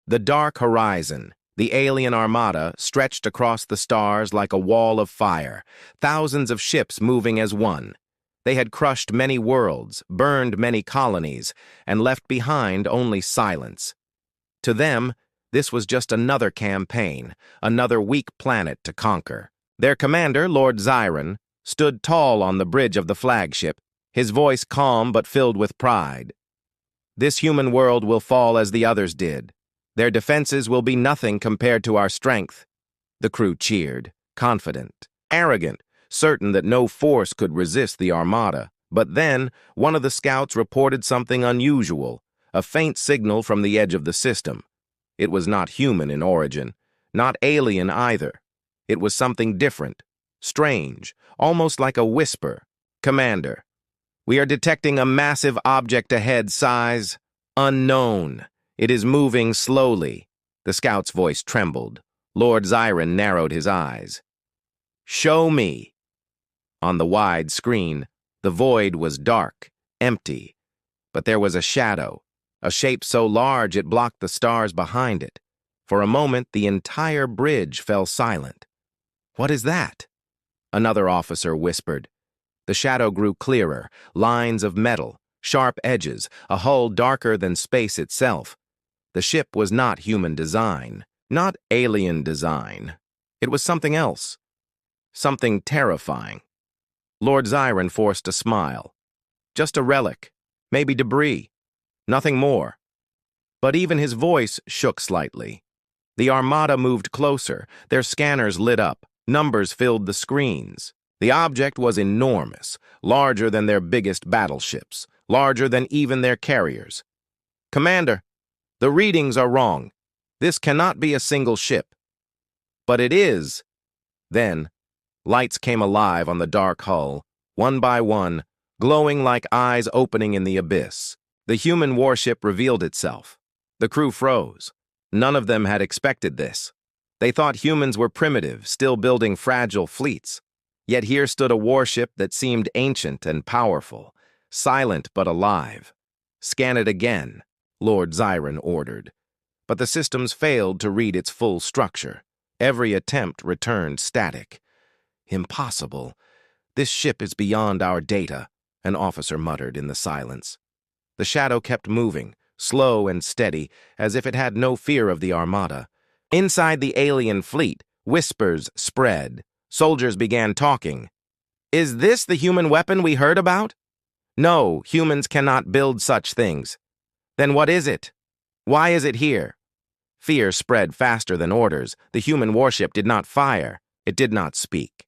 The dark horizon, the alien armada, stretched across the stars like a wall of fire, thousands of ships moving as one. They had crushed many worlds, burned many colonies, and left behind only silence. To them, this was just another campaign, another weak planet to conquer. Their commander, Lord Zyron, stood tall on the bridge of the flagship, his voice calm but filled with pride. This human world will fall as the others did. Their defenses will be nothing compared to our strength. The crew cheered, confident, arrogant, certain that no force could resist the Armada. But then, one of the scouts reported something unusual, a faint signal from the edge of the system. It was not human in origin, not alien either. It was something different, strange, almost like a whisper. "Commander, we are detecting a massive object ahead, size unknown. It is moving slowly." The scout's voice trembled. Lord Zyron narrowed his eyes. "Show me." On the wide screen, the void was dark, empty, but there was a shadow, a shape so large it blocked the stars behind it. For a moment, the entire bridge fell silent. "What is that?" Another officer whispered. The shadow grew clearer, lines of metal, sharp edges, a hull darker than space itself. The ship was not human design, not alien design. It was something else, something terrifying. Lord Zyron forced a smile. Just a relic, maybe debris, nothing more. But even his voice shook slightly. The Armada moved closer, their scanners lit up, numbers filled the screens. The object was enormous, larger than their biggest battleships, larger than even their carriers. "Commander, the readings are wrong. This cannot be a single ship." "But it is." Then, lights came alive on the dark hull, one by one, glowing like eyes opening in the abyss. The human warship revealed itself. The crew froze. None of them had expected this. They thought humans were primitive, still building fragile fleets. Yet here stood a warship that seemed ancient and powerful, silent but alive. "Scan it again," Lord Zyron ordered. But the systems failed to read its full structure. Every attempt returned static. "Impossible. This ship is beyond our data," an officer muttered in the silence. The shadow kept moving, slow and steady, as if it had no fear of the Armada. Inside the alien fleet, whispers spread. Soldiers began talking. "Is this the human weapon we heard about?" "No, humans cannot build such things." "Then what is it? Why is it here?" Fear spread faster than orders. The human warship did not fire. It did not speak.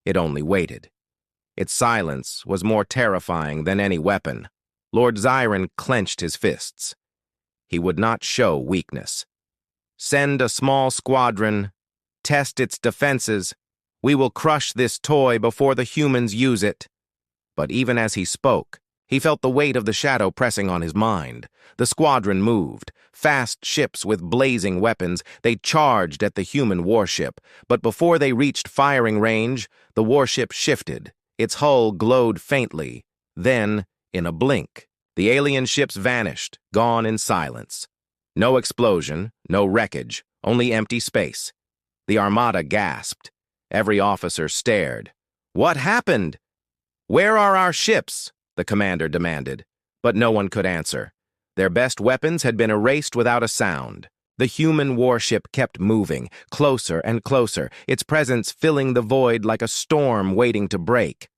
It only waited. Its silence was more terrifying than any weapon. Lord Zyron clenched his fists. He would not show weakness. "Send a small squadron. Test its defenses. We will crush this toy before the humans use it." But even as he spoke, he felt the weight of the shadow pressing on his mind. The squadron moved. Fast ships with blazing weapons, they charged at the human warship. But before they reached firing range, the warship shifted. Its hull glowed faintly. Then, in a blink, the alien ships vanished, gone in silence. No explosion, no wreckage, only empty space. The Armada gasped. Every officer stared. "What happened?" "Where are our ships?" the commander demanded. But no one could answer. Their best weapons had been erased without a sound. The human warship kept moving, closer and closer, its presence filling the void like a storm waiting to break.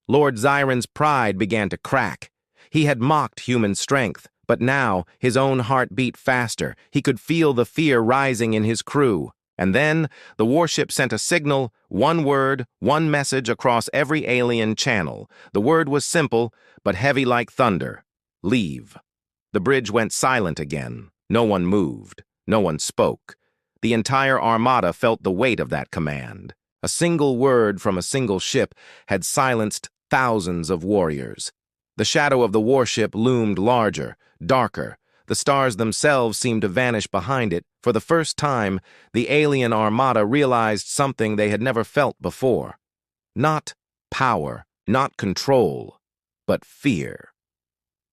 Lord Zyron's pride began to crack. He had mocked human strength, but now his own heart beat faster. He could feel the fear rising in his crew. And then the warship sent a signal, one word, one message across every alien channel. The word was simple, but heavy like thunder. "Leave." The bridge went silent again. No one moved. No one spoke. The entire Armada felt the weight of that command. A single word from a single ship had silenced thousands of warriors. The shadow of the warship loomed larger, darker. The stars themselves seemed to vanish behind it. For the first time, the alien Armada realized something they had never felt before. Not power, not control, but fear.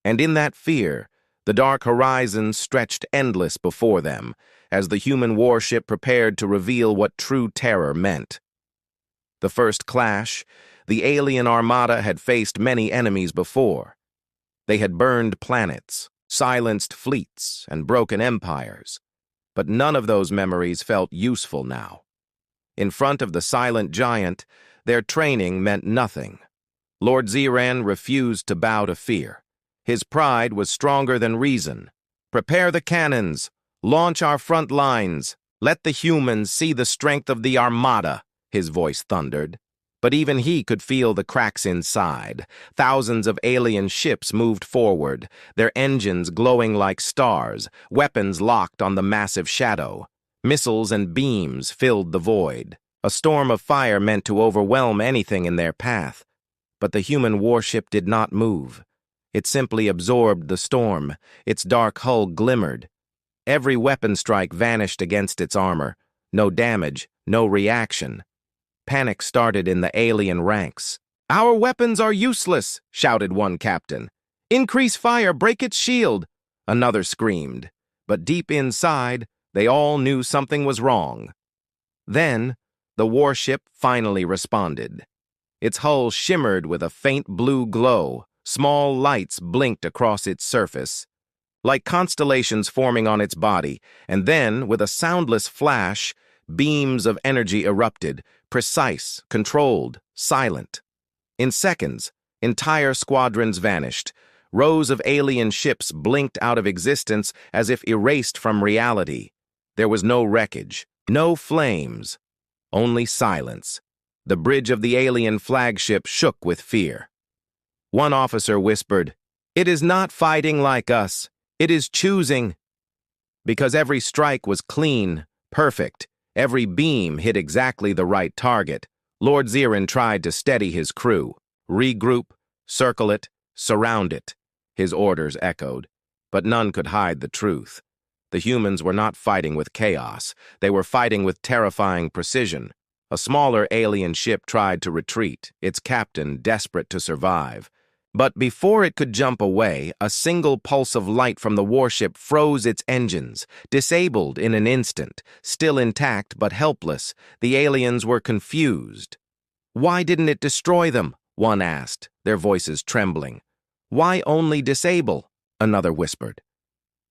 And in that fear, The dark horizon stretched endless before them, as the human warship prepared to reveal what true terror meant. The first clash, the alien armada had faced many enemies before. They had burned planets, silenced fleets, and broken empires. But none of those memories felt useful now. In front of the silent giant, their training meant nothing. Lord Ziran refused to bow to fear. His pride was stronger than reason. "Prepare the cannons. Launch our front lines. Let the humans see the strength of the Armada," his voice thundered. But even he could feel the cracks inside. Thousands of alien ships moved forward, their engines glowing like stars, weapons locked on the massive shadow. Missiles and beams filled the void. A storm of fire meant to overwhelm anything in their path. But the human warship did not move. It simply absorbed the storm. Its dark hull glimmered. Every weapon strike vanished against its armor. No damage, no reaction. Panic started in the alien ranks. "Our weapons are useless," shouted one captain. "Increase fire, break its shield," another screamed. But deep inside, they all knew something was wrong. Then, the warship finally responded. Its hull shimmered with a faint blue glow. Small lights blinked across its surface, like constellations forming on its body, and then, with a soundless flash, beams of energy erupted, precise, controlled, silent. In seconds, entire squadrons vanished. Rows of alien ships blinked out of existence as if erased from reality. There was no wreckage, no flames, only silence. The bridge of the alien flagship shook with fear. One officer whispered, "It is not fighting like us. It is choosing." Because every strike was clean, perfect. Every beam hit exactly the right target. Lord Ziran tried to steady his crew. "Regroup, circle it, surround it," his orders echoed. But none could hide the truth. The humans were not fighting with chaos. They were fighting with terrifying precision. A smaller alien ship tried to retreat, its captain desperate to survive. But before it could jump away, a single pulse of light from the warship froze its engines. Disabled in an instant, still intact but helpless, the aliens were confused. "Why didn't it destroy them?" one asked, their voices trembling. "Why only disable?" another whispered.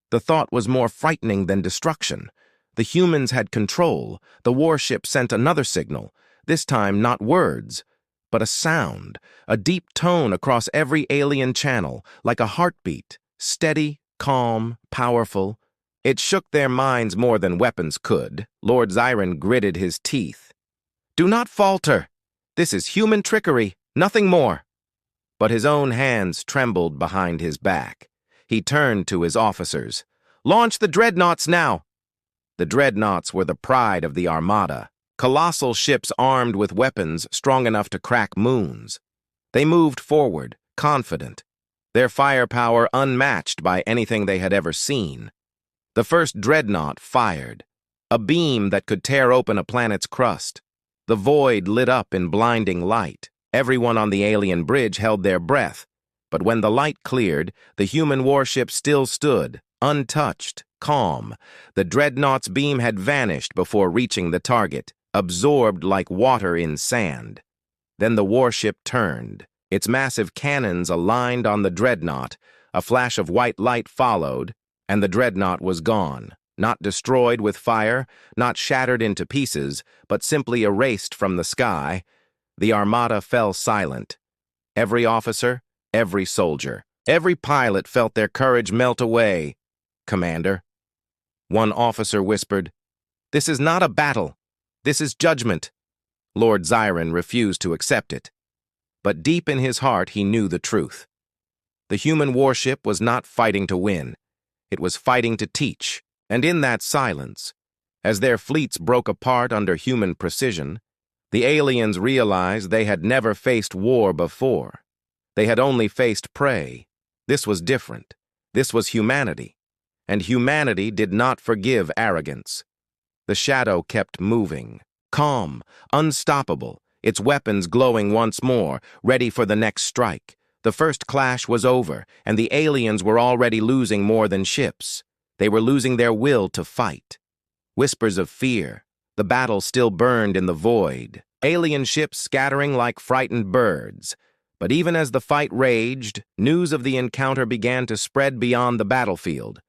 The thought was more frightening than destruction. The humans had control. The warship sent another signal, this time not words, but a sound, a deep tone across every alien channel, like a heartbeat, steady, calm, powerful. It shook their minds more than weapons could. Lord Ziran gritted his teeth. "Do not falter. This is human trickery, nothing more." But his own hands trembled behind his back. He turned to his officers. "Launch the dreadnoughts now." The dreadnoughts were the pride of the Armada. Colossal ships armed with weapons strong enough to crack moons. They moved forward, confident, their firepower unmatched by anything they had ever seen. The first dreadnought fired, a beam that could tear open a planet's crust. The void lit up in blinding light. Everyone on the alien bridge held their breath. But when the light cleared, the human warship still stood, untouched, calm. The dreadnought's beam had vanished before reaching the target, absorbed like water in sand. Then the warship turned. Its massive cannons aligned on the dreadnought. A flash of white light followed, and the dreadnought was gone. Not destroyed with fire, not shattered into pieces, but simply erased from the sky. The Armada fell silent. Every officer, every soldier, every pilot felt their courage melt away. "Commander," one officer whispered, "this is not a battle. This is judgment." Lord Ziran refused to accept it. But deep in his heart, he knew the truth. The human warship was not fighting to win. It was fighting to teach. And in that silence, as their fleets broke apart under human precision, the aliens realized they had never faced war before. They had only faced prey. This was different. This was humanity. And humanity did not forgive arrogance. The shadow kept moving, calm, unstoppable, its weapons glowing once more, ready for the next strike. The first clash was over, and the aliens were already losing more than ships. They were losing their will to fight. Whispers of fear. The battle still burned in the void. Alien ships scattering like frightened birds. But even as the fight raged, news of the encounter began to spread beyond the battlefield.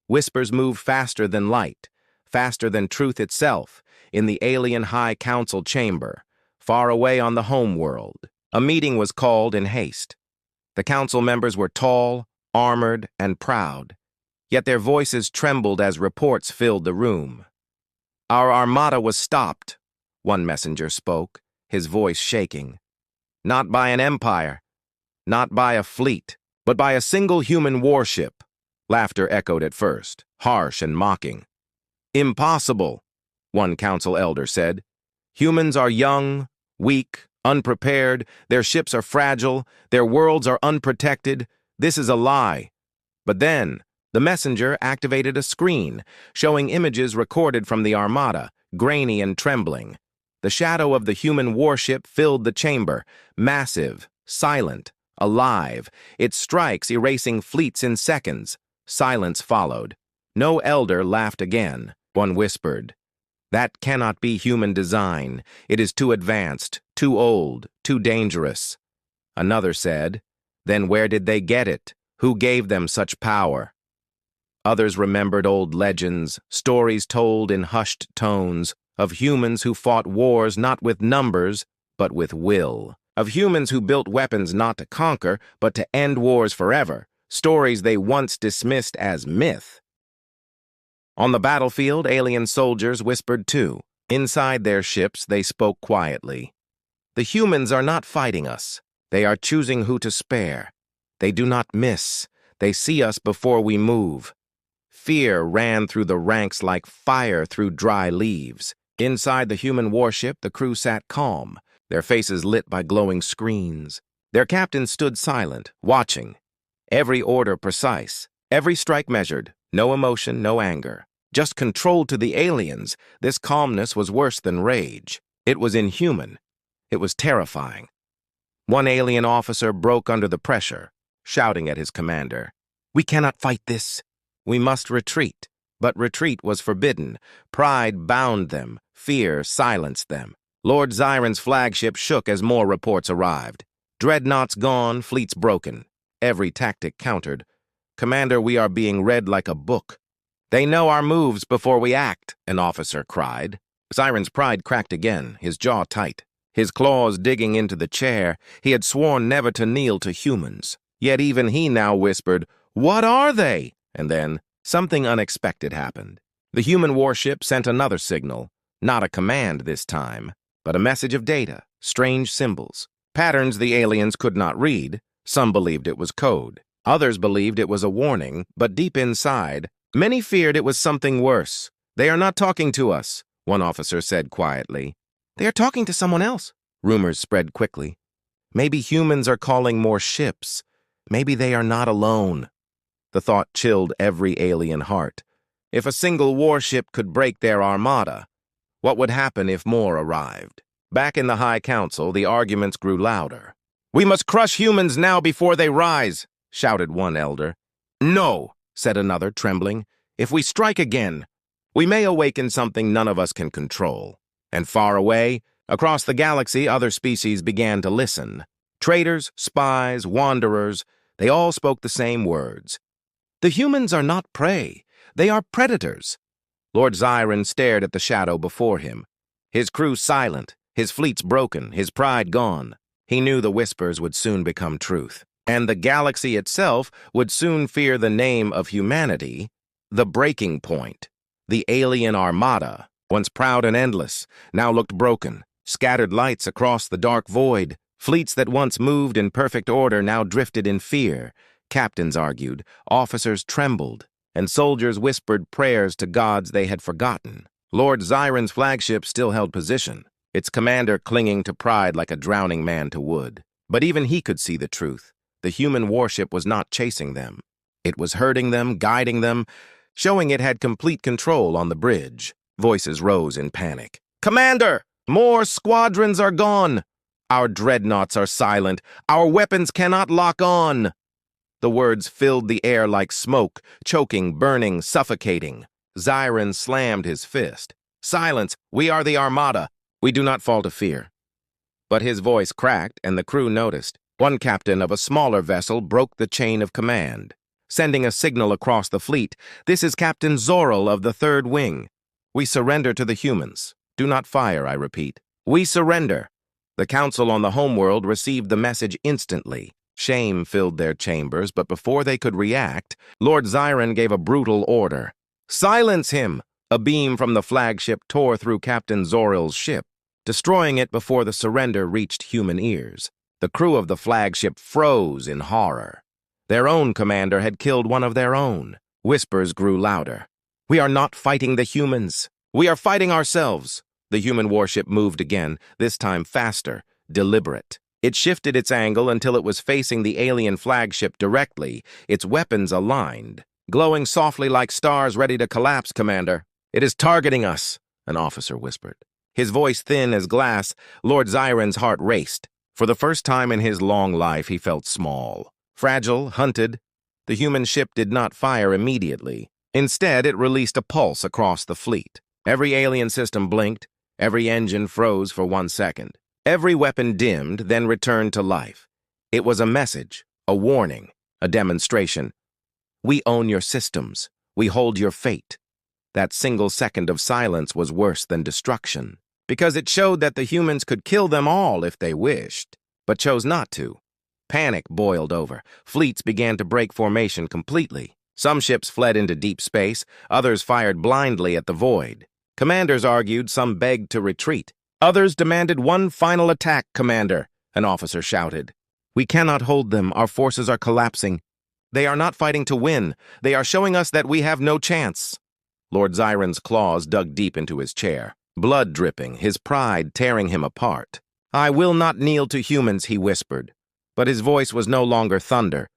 Whispers moved faster than light, faster than truth itself, in the alien High Council chamber, far away on the home world. A meeting was called in haste. The council members were tall, armored, and proud, yet their voices trembled as reports filled the room. "Our armada was stopped," one messenger spoke, his voice shaking. "Not by an empire, not by a fleet, but by a single human warship." Laughter echoed at first, harsh and mocking. "Impossible," one council elder said. "Humans are young, weak, unprepared, their ships are fragile, their worlds are unprotected. This is a lie." But then, the messenger activated a screen, showing images recorded from the Armada, grainy and trembling. The shadow of the human warship filled the chamber, massive, silent, alive, its strikes erasing fleets in seconds. Silence followed. No elder laughed again. One whispered, "That cannot be human design. It is too advanced, too old, too dangerous." Another said, "Then where did they get it? Who gave them such power?" Others remembered old legends, stories told in hushed tones, of humans who fought wars not with numbers, but with will. Of humans who built weapons not to conquer, but to end wars forever. Stories they once dismissed as myth. On the battlefield, alien soldiers whispered too. Inside their ships, they spoke quietly. "The humans are not fighting us. They are choosing who to spare. They do not miss. They see us before we move." Fear ran through the ranks like fire through dry leaves. Inside the human warship, the crew sat calm, their faces lit by glowing screens. Their captain stood silent, watching. Every order precise, every strike measured, no emotion, no anger. Just control to the aliens, this calmness was worse than rage. It was inhuman. It was terrifying. One alien officer broke under the pressure, shouting at his commander, "We cannot fight this. We must retreat." But retreat was forbidden. Pride bound them. Fear silenced them. Lord Zyron's flagship shook as more reports arrived. Dreadnoughts gone, fleets broken. Every tactic countered. "Commander, we are being read like a book." "They know our moves before we act," an officer cried. Zyron's pride cracked again, his jaw tight. His claws digging into the chair, he had sworn never to kneel to humans. Yet even he now whispered, "What are they?" And then, something unexpected happened. The human warship sent another signal, not a command this time, but a message of data, strange symbols, patterns the aliens could not read. Some believed it was code. Others believed it was a warning, but deep inside, many feared it was something worse. "They are not talking to us," one officer said quietly. "They are talking to someone else." Rumors spread quickly. Maybe humans are calling more ships. Maybe they are not alone. The thought chilled every alien heart. If a single warship could break their armada, what would happen if more arrived? Back in the High Council, the arguments grew louder. "We must crush humans now before they rise," shouted one elder. "No," said another, trembling. "If we strike again, we may awaken something none of us can control." And far away, across the galaxy, other species began to listen. Traitors, spies, wanderers, they all spoke the same words. "The humans are not prey. They are predators." Lord Zyron stared at the shadow before him. His crew silent, his fleets broken, his pride gone. He knew the whispers would soon become truth. And the galaxy itself would soon fear the name of humanity, the breaking point. The alien armada, once proud and endless, now looked broken. Scattered lights across the dark void. Fleets that once moved in perfect order now drifted in fear. Captains argued, officers trembled, and soldiers whispered prayers to gods they had forgotten. Lord Zyron's flagship still held position, its commander clinging to pride like a drowning man to wood. But even he could see the truth. The human warship was not chasing them. It was herding them, guiding them, showing it had complete control on the bridge. Voices rose in panic. "Commander! More squadrons are gone!" Our dreadnoughts are silent. Our weapons cannot lock on. The words filled the air like smoke, choking, burning, suffocating. Xiren slammed his fist. Silence! We are the Armada. We do not fall to fear. But his voice cracked, and the crew noticed. One captain of a smaller vessel broke the chain of command, sending a signal across the fleet. This is Captain Zorel of the Third Wing. We surrender to the humans. Do not fire, I repeat. We surrender. The council on the homeworld received the message instantly. Shame filled their chambers, but before they could react, Lord Xiren gave a brutal order. Silence him! A beam from the flagship tore through Captain Zorel's ship, destroying it before the surrender reached human ears. The crew of the flagship froze in horror. Their own commander had killed one of their own. Whispers grew louder. We are not fighting the humans. We are fighting ourselves. The human warship moved again, this time faster, deliberate. It shifted its angle until it was facing the alien flagship directly, its weapons aligned. Glowing softly like stars ready to collapse, Commander. It is targeting us, an officer whispered. His voice thin as glass, Lord Xiren's heart raced. For the first time in his long life, he felt small. Fragile, hunted, the human ship did not fire immediately. Instead, it released a pulse across the fleet. Every alien system blinked. Every engine froze for 1 second. Every weapon dimmed, then returned to life. It was a message, a warning, a demonstration. We own your systems. We hold your fate. That single second of silence was worse than destruction, because it showed that the humans could kill them all if they wished, but chose not to. Panic boiled over. Fleets began to break formation completely. Some ships fled into deep space, others fired blindly at the void. Commanders argued, some begged to retreat. Others demanded one final attack, Commander, an officer shouted. We cannot hold them. Our forces are collapsing. They are not fighting to win. They are showing us that we have no chance. Lord Xiren's claws dug deep into his chair, blood dripping, his pride tearing him apart. I will not kneel to humans, he whispered. But his voice was no longer thunder.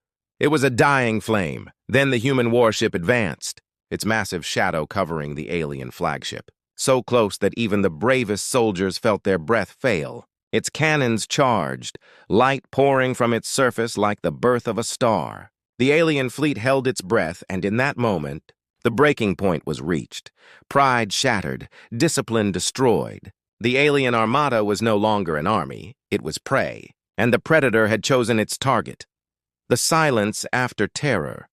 It was a dying flame. Then the human warship advanced, its massive shadow covering the alien flagship, so close that even the bravest soldiers felt their breath fail. Its cannons charged, light pouring from its surface like the birth of a star. The alien fleet held its breath, and in that moment, the breaking point was reached. Pride shattered, discipline destroyed. The alien armada was no longer an army, it was prey, and the predator had chosen its target. The silence after terror.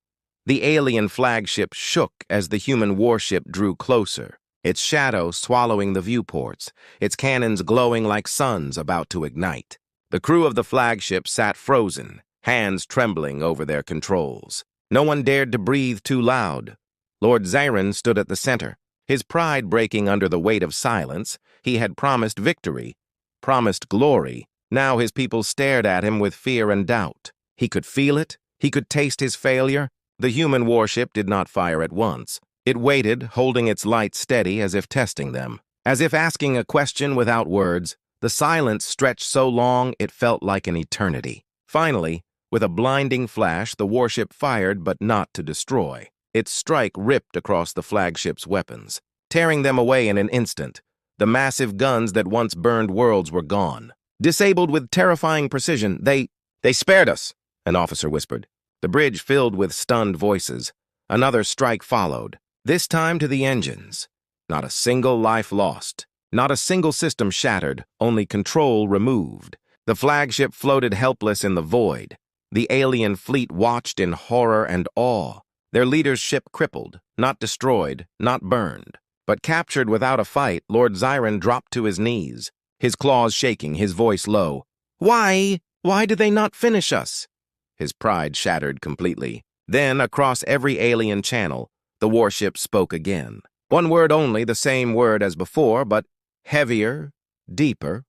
The alien flagship shook as the human warship drew closer, its shadow swallowing the viewports, its cannons glowing like suns about to ignite. The crew of the flagship sat frozen, hands trembling over their controls. No one dared to breathe too loud. Lord Xiren stood at the center, his pride breaking under the weight of silence. He had promised victory, promised glory. Now his people stared at him with fear and doubt. He could feel it. He could taste his failure. The human warship did not fire at once. It waited, holding its light steady as if testing them, as if asking a question without words. The silence stretched so long it felt like an eternity. Finally, with a blinding flash, the warship fired, but not to destroy. Its strike ripped across the flagship's weapons, tearing them away in an instant. The massive guns that once burned worlds were gone. Disabled with terrifying precision, they spared us, an officer whispered. The bridge filled with stunned voices. Another strike followed, this time to the engines. Not a single life lost. Not a single system shattered, only control removed. The flagship floated helpless in the void. The alien fleet watched in horror and awe. Their leader's ship crippled, not destroyed, not burned. But captured without a fight, Lord Xiren dropped to his knees, his claws shaking, his voice low. Why did they not finish us? His pride shattered completely. Then, across every alien channel, the warship spoke again. One word only, the same word as before, but heavier, deeper,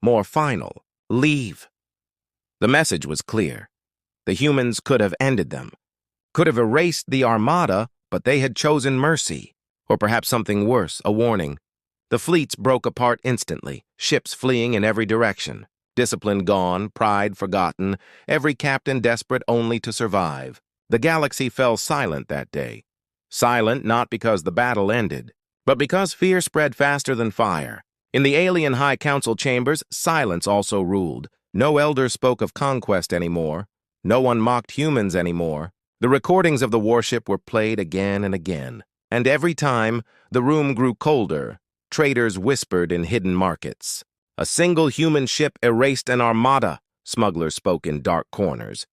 more final. Leave. The message was clear. The humans could have ended them, could have erased the Armada, but they had chosen mercy, or perhaps something worse, a warning. The fleets broke apart instantly, ships fleeing in every direction. Discipline gone, pride forgotten, every captain desperate only to survive. The galaxy fell silent that day. Silent not because the battle ended, but because fear spread faster than fire. In the alien High Council chambers, silence also ruled. No elder spoke of conquest anymore. No one mocked humans anymore. The recordings of the warship were played again and again. And every time, the room grew colder. Traders whispered in hidden markets. A single human ship erased an armada, smugglers spoke in dark corners.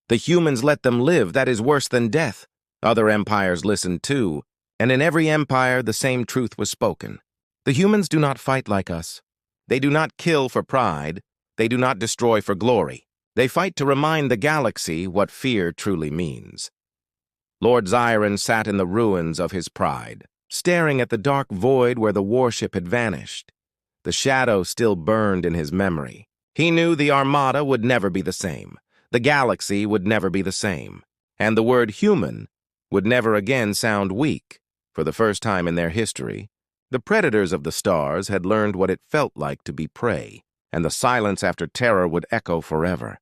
The humans let them live, that is worse than death. Other empires listened too, and in every empire the same truth was spoken. The humans do not fight like us. They do not kill for pride. They do not destroy for glory. They fight to remind the galaxy what fear truly means. Lord Zyron sat in the ruins of his pride, staring at the dark void where the warship had vanished. The shadow still burned in his memory. He knew the Armada would never be the same. The galaxy would never be the same. And the word human would never again sound weak. For the first time in their history, the predators of the stars had learned what it felt like to be prey, and the silence after terror would echo forever.